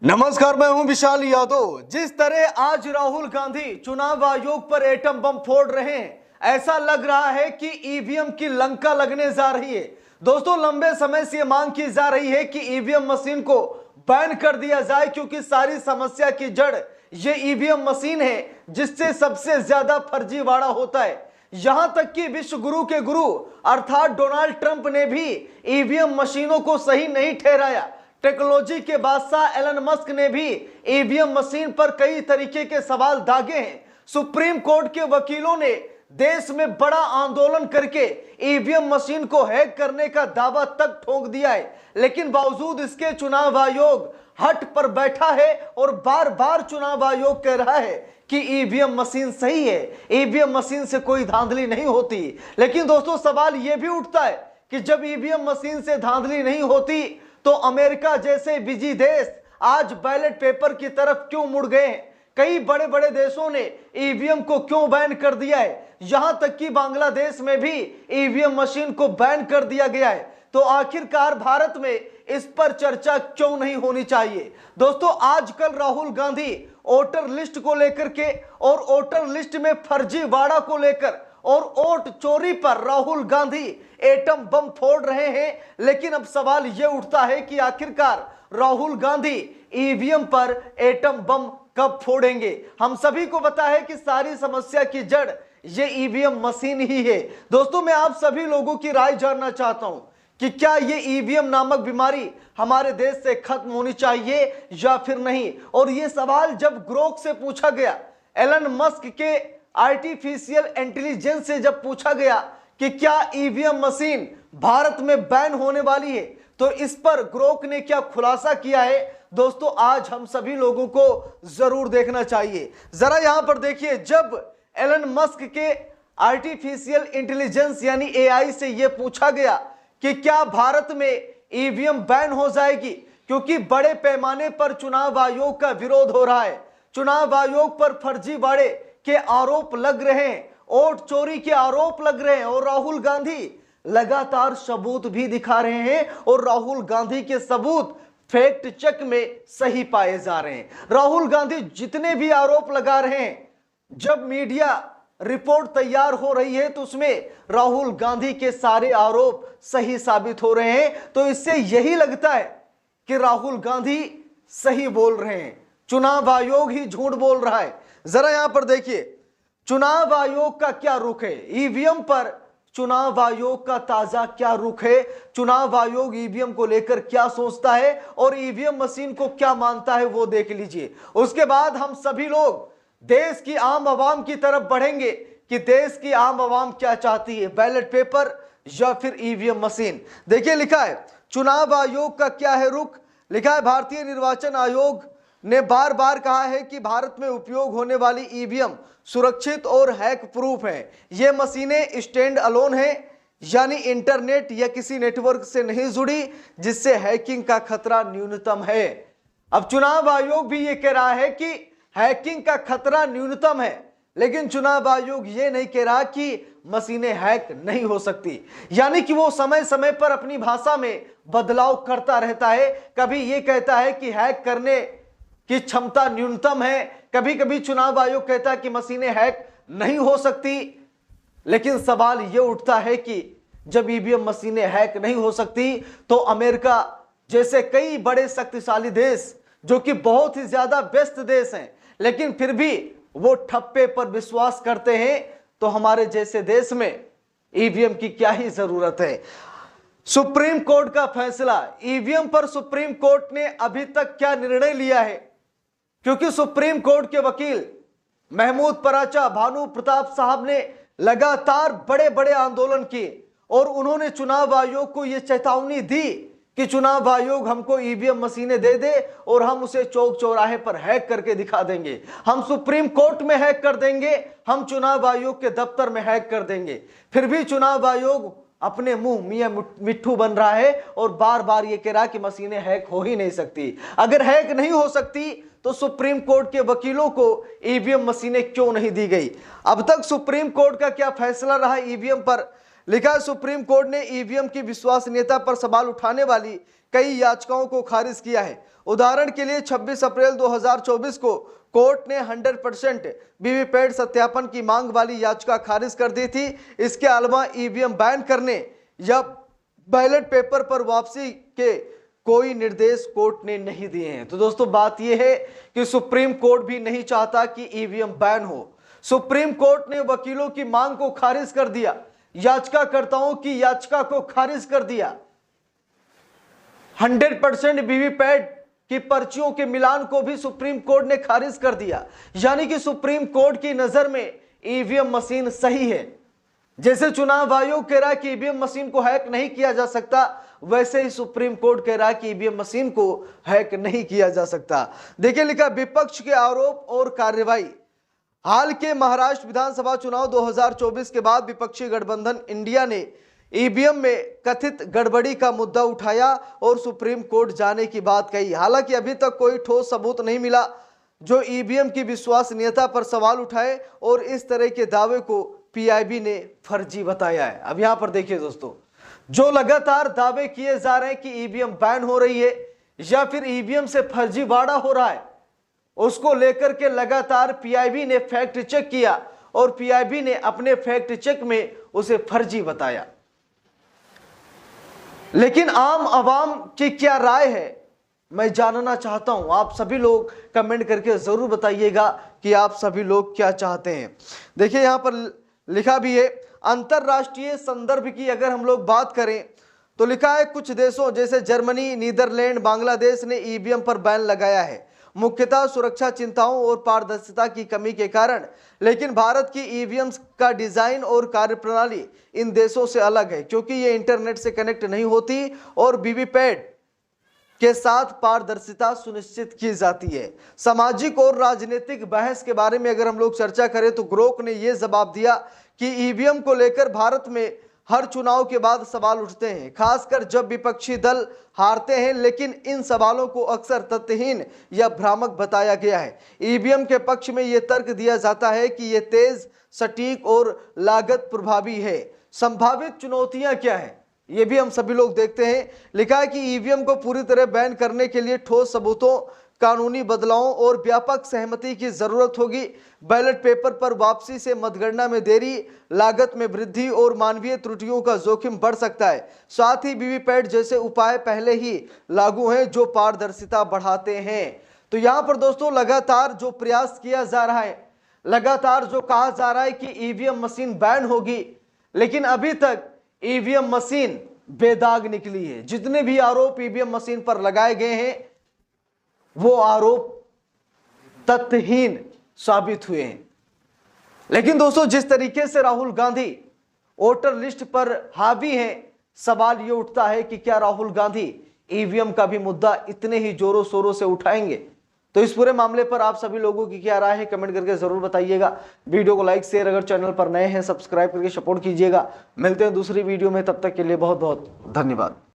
नमस्कार, मैं हूं विशाल यादव। जिस तरह आज राहुल गांधी चुनाव आयोग पर एटम बम फोड़ रहे हैं, ऐसा लग रहा है कि ईवीएम की लंका लगने जा रही है। दोस्तों, लंबे समय से मांग की जा रही है कि ईवीएम मशीन को बैन कर दिया जाए, क्योंकि सारी समस्या की जड़ ये ईवीएम मशीन है, जिससे सबसे ज्यादा फर्जीवाड़ा होता है। यहां तक कि विश्व गुरु के गुरु अर्थात डोनाल्ड ट्रंप ने भी ईवीएम मशीनों को सही नहीं ठहराया। टेक्नोलॉजी के बादशाह एलन मस्क ने भी ईवीएम मशीन पर कई तरीके के सवाल दागे हैं। सुप्रीम कोर्ट के वकीलों ने देश में बड़ा आंदोलन करके ईवीएम मशीन को हैक करने का दावा तक ठोक दिया है, लेकिन बावजूद इसके चुनाव आयोग हट पर बैठा है और बार बार चुनाव आयोग कह रहा है कि ईवीएम मशीन सही है, ईवीएम मशीन से कोई धांधली नहीं होती। लेकिन दोस्तों, सवाल यह भी उठता है कि जब ईवीएम मशीन से धांधली नहीं होती तो अमेरिका जैसे बिजी देश आज बैलेट पेपर की तरफ क्यों मुड़ गए हैं? कई बड़े बड़े देशों ने ईवीएम को क्यों बैन कर दिया है? यहां तक कि बांग्लादेश में भी ईवीएम मशीन को बैन कर दिया गया है। तो आखिरकार भारत में इस पर चर्चा क्यों नहीं होनी चाहिए? दोस्तों, आजकल राहुल गांधी वोटर लिस्ट को लेकर के और वोटर लिस्ट में फर्जीवाड़ा को लेकर और वोट चोरी पर राहुल गांधी एटम बम फोड़ रहे हैं। लेकिन अब सवाल यह उठता है कि आखिरकार राहुल गांधी ईवीएम पर एटम बम कब फोड़ेंगे? हम सभी को पता है कि सारी समस्या की जड़ ये ईवीएम मशीन ही है। दोस्तों, मैं आप सभी लोगों की राय जानना चाहता हूं कि क्या ये ईवीएम नामक बीमारी हमारे देश से खत्म होनी चाहिए या फिर नहीं? और ये सवाल जब ग्रोक से पूछा गया, एलन मस्क के आर्टिफिशियल इंटेलिजेंस से जब पूछा गया कि क्या ईवीएम मशीन भारत में बैन होने वाली है, तो इस पर ग्रोक ने क्या खुलासा किया है, दोस्तों आज हम सभी लोगों को जरूर देखना चाहिए। जरा यहां पर देखिए, जब एलन मस्क के आर्टिफिशियल इंटेलिजेंस यानी एआई से यह पूछा गया कि क्या भारत में ईवीएम बैन हो जाएगी, क्योंकि बड़े पैमाने पर चुनाव आयोग का विरोध हो रहा है, चुनाव आयोग पर फर्जीवाड़े के आरोप लग रहे हैं, वोट चोरी के आरोप लग रहे हैं, और राहुल गांधी लगातार सबूत भी दिखा रहे हैं, और राहुल गांधी के सबूत फैक्ट चेक में सही पाए जा रहे हैं। राहुल गांधी जितने भी आरोप लगा रहे हैं, जब मीडिया रिपोर्ट तैयार हो रही है तो उसमें राहुल गांधी के सारे आरोप सही साबित हो रहे हैं। तो इससे यही लगता है कि राहुल गांधी सही बोल रहे हैं, चुनाव आयोग ही झूठ बोल रहा है। जरा यहां पर देखिए, चुनाव आयोग का क्या रुख है, ईवीएम पर चुनाव आयोग का ताजा क्या रुख है, चुनाव आयोग ईवीएम को लेकर क्या सोचता है और ईवीएम मशीन को क्या मानता है, वो देख लीजिए। उसके बाद हम सभी लोग देश की आम आवाम की तरफ बढ़ेंगे कि देश की आम आवाम क्या चाहती है, बैलेट पेपर या फिर ईवीएम मशीन। देखिए, लिखा है चुनाव आयोग का क्या है रुख। लिखा है भारतीय निर्वाचन आयोग ने बार बार कहा है कि भारत में उपयोग होने वाली ईवीएम सुरक्षित और हैक प्रूफ है। ये मशीनें स्टैंड अलोन है, यानी इंटरनेट या किसी नेटवर्क से नहीं जुड़ी, जिससे हैकिंग का खतरा न्यूनतम है। अब चुनाव आयोग भी ये कह रहा है कि हैकिंग का खतरा न्यूनतम है, लेकिन चुनाव आयोग ये नहीं कह रहा कि मशीनें हैक नहीं हो सकती, यानी कि वो समय समय पर अपनी भाषा में बदलाव करता रहता है। कभी ये कहता है कि हैक करने की क्षमता न्यूनतम है, कभी कभी चुनाव आयोग कहता है कि मशीनें हैक नहीं हो सकती। लेकिन सवाल यह उठता है कि जब ईवीएम मशीनें हैक नहीं हो सकती तो अमेरिका जैसे कई बड़े शक्तिशाली देश, जो कि बहुत ही ज्यादा व्यस्त देश हैं, लेकिन फिर भी वो ठप्पे पर विश्वास करते हैं, तो हमारे जैसे देश में ईवीएम की क्या ही जरूरत है। सुप्रीम कोर्ट का फैसला, ईवीएम पर सुप्रीम कोर्ट ने अभी तक क्या निर्णय लिया है, क्योंकि सुप्रीम कोर्ट के वकील महमूद पराचा, भानु प्रताप साहब ने लगातार बड़े बड़े आंदोलन किए और उन्होंने चुनाव आयोग को यह चेतावनी दी कि चुनाव आयोग हमको ईवीएम मशीनें दे दे और हम उसे चौक चौराहे पर हैक करके दिखा देंगे, हम सुप्रीम कोर्ट में हैक कर देंगे, हम चुनाव आयोग के दफ्तर में हैक कर देंगे। फिर भी चुनाव आयोग अपने मुंह मियां मिट्ठू बन रहा है और बार बार ये कह रहा है कि मशीनें हैक हो ही नहीं सकती। अगर हैक नहीं हो सकती तो सुप्रीम कोर्ट के वकीलों को ईवीएम मशीनें क्यों नहीं दी गई? अब तक सुप्रीम कोर्ट का क्या फैसला रहा ईवीएम पर? लिखा है सुप्रीम कोर्ट ने ईवीएम की विश्वसनीयता पर सवाल उठाने वाली कई याचिकाओं को खारिज किया है। उदाहरण के लिए 26 अप्रैल 2024 को कोर्ट ने 100% वीवीपैट सत्यापन की मांग वाली याचिका खारिज कर दी थी। इसके अलावा ईवीएम बैन करने या बैलेट पेपर पर वापसी के कोई निर्देश कोर्ट ने नहीं दिए हैं। तो दोस्तों बात यह है कि सुप्रीम कोर्ट भी नहीं चाहता कि ईवीएम बैन हो। सुप्रीम कोर्ट ने वकीलों की मांग को खारिज कर दिया, याचिकाकर्ताओं की याचिका को खारिज कर दिया। 100% वीवीपैट की पर्चियों के मिलान को भी सुप्रीम कोर्ट ने खारिज कर दिया। यानी कि सुप्रीम कोर्ट की नजर में ईवीएम मशीन सही है। जैसे चुनाव आयोग कह रहा है कि ईवीएम मशीन को हैक नहीं किया जा सकता, वैसे ही सुप्रीम कोर्ट कह रहा है कि ईवीएम मशीन को हैक नहीं किया जा सकता। देखिए लिखा, विपक्ष के आरोप और कार्रवाई। हाल के महाराष्ट्र विधानसभा चुनाव 2024 के बाद विपक्षी गठबंधन इंडिया ने ईवीएम में कथित गड़बड़ी का मुद्दा उठाया और सुप्रीम कोर्ट जाने की बात कही। हालांकि अभी तक कोई ठोस सबूत नहीं मिला जो ईवीएम की विश्वसनीयता पर सवाल उठाए और इस तरह के दावे को पीआईबी ने फर्जी बताया है। अब यहां पर देखिए दोस्तों, जो लगातार दावे किए जा रहे हैं कि ईवीएम बैन हो रही है या फिर ईवीएम से फर्जीवाड़ा हो रहा है, उसको लेकर के लगातार पीआईबी ने फैक्ट चेक किया और पीआईबी ने अपने फैक्ट चेक में उसे फर्जी बताया। लेकिन आम आवाम की क्या राय है, मैं जानना चाहता हूं। आप सभी लोग कमेंट करके जरूर बताइएगा कि आप सभी लोग क्या चाहते हैं। देखिए यहां पर लिखा भी है, अंतरराष्ट्रीय संदर्भ की अगर हम लोग बात करें तो लिखा है कुछ देशों जैसे जर्मनी, नीदरलैंड, बांग्लादेश ने ईवीएम पर बैन लगाया है, मुख्यतः सुरक्षा चिंताओं और पारदर्शिता की कमी के कारण। लेकिन भारत की ईवीएम का डिजाइन और कार्यप्रणाली इन देशों से अलग है क्योंकि ये इंटरनेट से कनेक्ट नहीं होती और वीवीपैट के साथ पारदर्शिता सुनिश्चित की जाती है। सामाजिक और राजनीतिक बहस के बारे में अगर हम लोग चर्चा करें तो ग्रोक ने यह जवाब दिया कि ईवीएम को लेकर भारत में हर चुनाव के बाद सवाल उठते हैं, खासकर जब विपक्षी दल हारते हैं, लेकिन इन सवालों को अक्सर तथ्यहीन या भ्रामक बताया गया है। ईवीएम के पक्ष में यह तर्क दिया जाता है कि यह तेज, सटीक और लागत प्रभावी है। संभावित चुनौतियां क्या है, ये भी हम सभी लोग देखते हैं। लिखा है कि ईवीएम को पूरी तरह बैन करने के लिए ठोस सबूतों, कानूनी बदलावों और व्यापक सहमति की जरूरत होगी। बैलेट पेपर पर वापसी से मतगणना में देरी, लागत में वृद्धि और मानवीय त्रुटियों का जोखिम बढ़ सकता है। साथ ही वीवीपैट जैसे उपाय पहले ही लागू हैं जो पारदर्शिता बढ़ाते हैं। तो यहाँ पर दोस्तों लगातार जो प्रयास किया जा रहा है, लगातार जो कहा जा रहा है कि ईवीएम मशीन बैन होगी, लेकिन अभी तक ईवीएम मशीन बेदाग निकली है। जितने भी आरोप ईवीएम मशीन पर लगाए गए हैं वो आरोप तथ्यहीन साबित हुए हैं। लेकिन दोस्तों जिस तरीके से राहुल गांधी वोटर लिस्ट पर हावी हैं, सवाल ये उठता है कि क्या राहुल गांधी ईवीएम का भी मुद्दा इतने ही जोरों शोरों से उठाएंगे। तो इस पूरे मामले पर आप सभी लोगों की क्या राय है कमेंट करके जरूर बताइएगा। वीडियो को लाइक शेयर, अगर चैनल पर नए हैं सब्सक्राइब करके सपोर्ट कीजिएगा। मिलते हैं दूसरी वीडियो में, तब तक के लिए बहुत बहुत धन्यवाद।